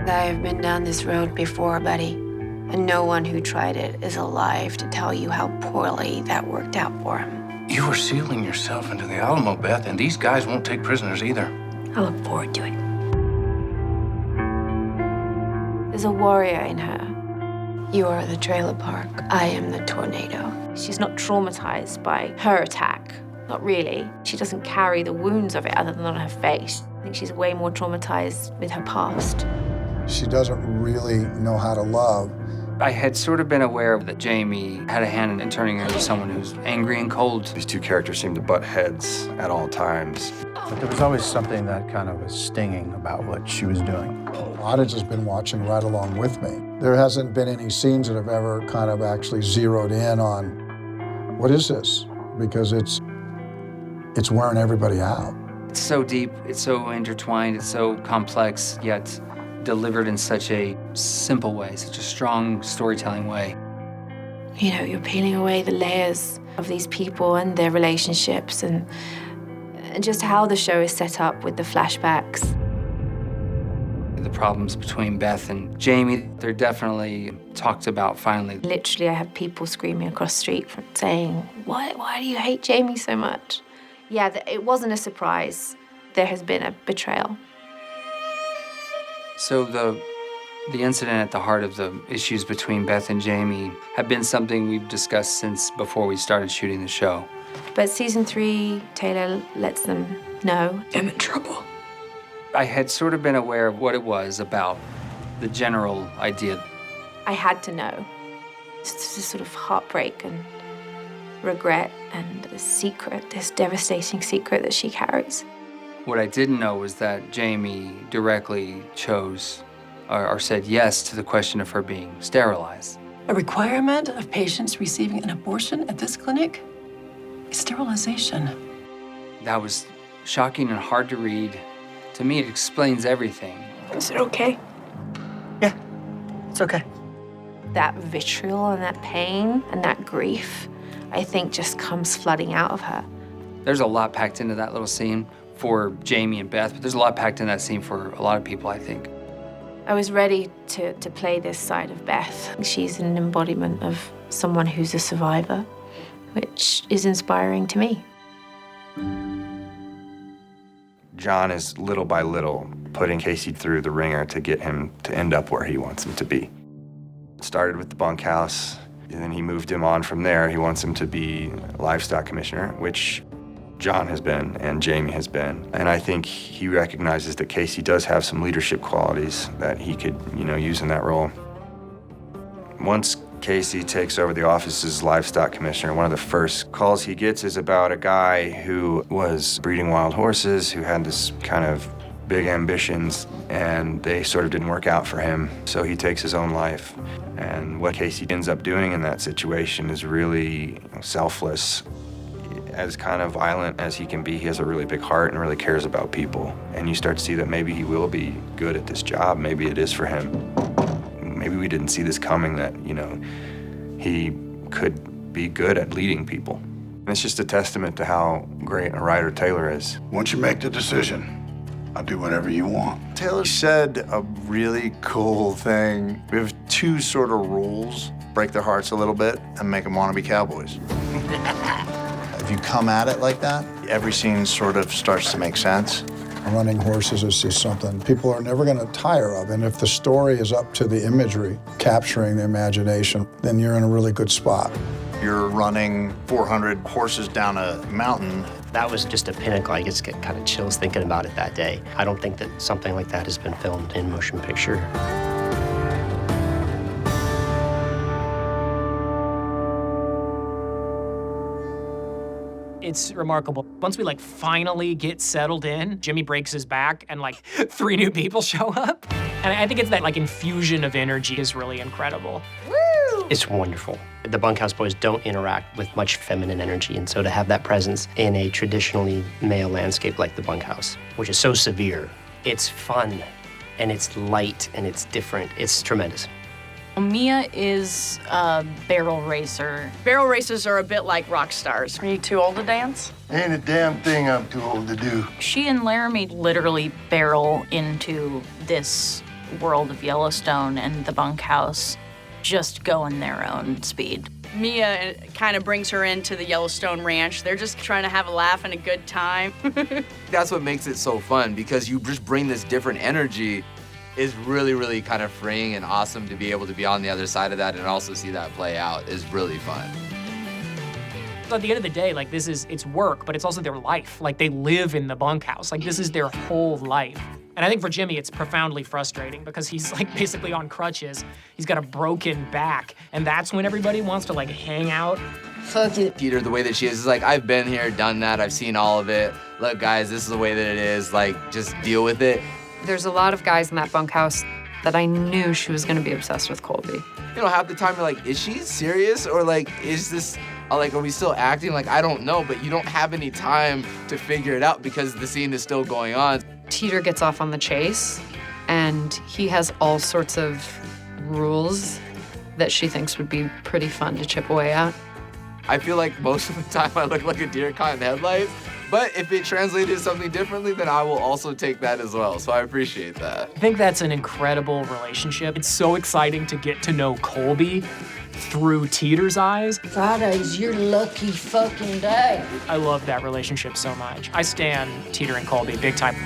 I have been down this road before, buddy, and no one who tried it is alive to tell you how poorly that worked out for him. You were sealing yourself into the Alamo, Beth, and these guys won't take prisoners either. I look forward to it. There's a warrior in her. You are the trailer park. I am the tornado. She's not traumatized by her attack. Not really. She doesn't carry the wounds of it other than on her face. I think she's way more traumatized with her past. She doesn't really know how to love. I had sort of been aware that Jamie had a hand in turning her into someone who's angry and cold. These two characters seem to butt heads at all times. But there was always something that kind of was stinging about what she was doing. The audience has been watching right along with me. There hasn't been any scenes that have ever kind of actually zeroed in on, what is this? Because it's wearing everybody out. It's so deep, it's so intertwined, it's so complex, yet delivered in such a simple way, such a strong storytelling way. You know, you're peeling away the layers of these people and their relationships and just how the show is set up with the flashbacks. The problems between Beth and Jamie, they're definitely talked about finally. Literally, I have people screaming across the street saying, why do you hate Jamie so much? Yeah, it wasn't a surprise. There has been a betrayal. So the incident at the heart of the issues between Beth and Jamie have been something we've discussed since before we started shooting the show. But season 3, Taylor lets them know. I'm in trouble. I had sort of been aware of what it was about, the general idea. I had to know. It's this sort of heartbreak and regret and the secret, this devastating secret that she carries. What I didn't know was that Jamie directly chose or said yes to the question of her being sterilized. A requirement of patients receiving an abortion at this clinic is sterilization. That was shocking and hard to read. To me, it explains everything. Is it okay? Yeah, it's okay. That vitriol and that pain and that grief, I think, just comes flooding out of her. There's a lot packed into that little scene for Jamie and Beth, but there's a lot packed in that scene for a lot of people, I think. I was ready to play this side of Beth. She's an embodiment of someone who's a survivor, which is inspiring to me. John is little by little putting Kayce through the ringer to get him to end up where he wants him to be. It started with the bunkhouse, and then he moved him on from there. He wants him to be Livestock Commissioner, which John has been and Jamie has been. And I think he recognizes that Kayce does have some leadership qualities that he could, use in that role. Once Kayce takes over the office as Livestock Commissioner, one of the first calls he gets is about a guy who was breeding wild horses, who had this kind of big ambitions, and they sort of didn't work out for him, so he takes his own life. And what Kayce ends up doing in that situation is really selfless. As kind of violent as he can be, he has a really big heart and really cares about people. And you start to see that maybe he will be good at this job. Maybe it is for him. Maybe we didn't see this coming, that, he could be good at leading people. And it's just a testament to how great a writer Taylor is. Once you make the decision, I'll do whatever you want. Taylor said a really cool thing. We have two sort of rules: break their hearts a little bit and make them want to be cowboys. If you come at it like that, every scene sort of starts to make sense. Running horses is just something people are never going to tire of. And if the story is up to the imagery, capturing the imagination, then you're in a really good spot. You're running 400 horses down a mountain. That was just a pinnacle. I just get kind of chills thinking about it that day. I don't think that something like that has been filmed in motion picture. It's remarkable. Once we finally get settled in, Jimmy breaks his back and 3 new people show up. And I think it's that infusion of energy is really incredible. Woo! It's wonderful. The bunkhouse boys don't interact with much feminine energy, and so to have that presence in a traditionally male landscape like the bunkhouse, which is so severe, it's fun and it's light and it's different. It's tremendous. Mia is a barrel racer. Barrel racers are a bit like rock stars. Are you too old to dance? Ain't a damn thing I'm too old to do. She and Laramie literally barrel into this world of Yellowstone and the bunkhouse just going their own speed. Mia kind of brings her into the Yellowstone ranch. They're just trying to have a laugh and a good time. That's what makes it so fun, because you just bring this different energy. Is really, really kind of freeing and awesome to be able to be on the other side of that and also see that play out is really fun. At the end of the day, like, it's work, but it's also their life. Like, they live in the bunkhouse. Like, this is their whole life. And I think for Jimmy, it's profoundly frustrating because he's like basically on crutches. He's got a broken back, and that's when everybody wants to like hang out. Fuck it. Peter, the way that she is like, I've been here, done that, I've seen all of it. Look, guys, this is the way that it is. Like, just deal with it. There's a lot of guys in that bunkhouse that I knew she was gonna be obsessed with Colby. You know, half the time you're like, is she serious? Or like, is this, like, are we still acting? Like, I don't know, but you don't have any time to figure it out because the scene is still going on. Teeter gets off on the chase, and he has all sorts of rules that she thinks would be pretty fun to chip away at. I feel like most of the time I look like a deer caught in headlights, but if it translated to something differently, then I will also take that as well, so I appreciate that. I think that's an incredible relationship. It's so exciting to get to know Colby through Teeter's eyes. Friday's your lucky fucking day. I love that relationship so much. I stan Teeter and Colby big time.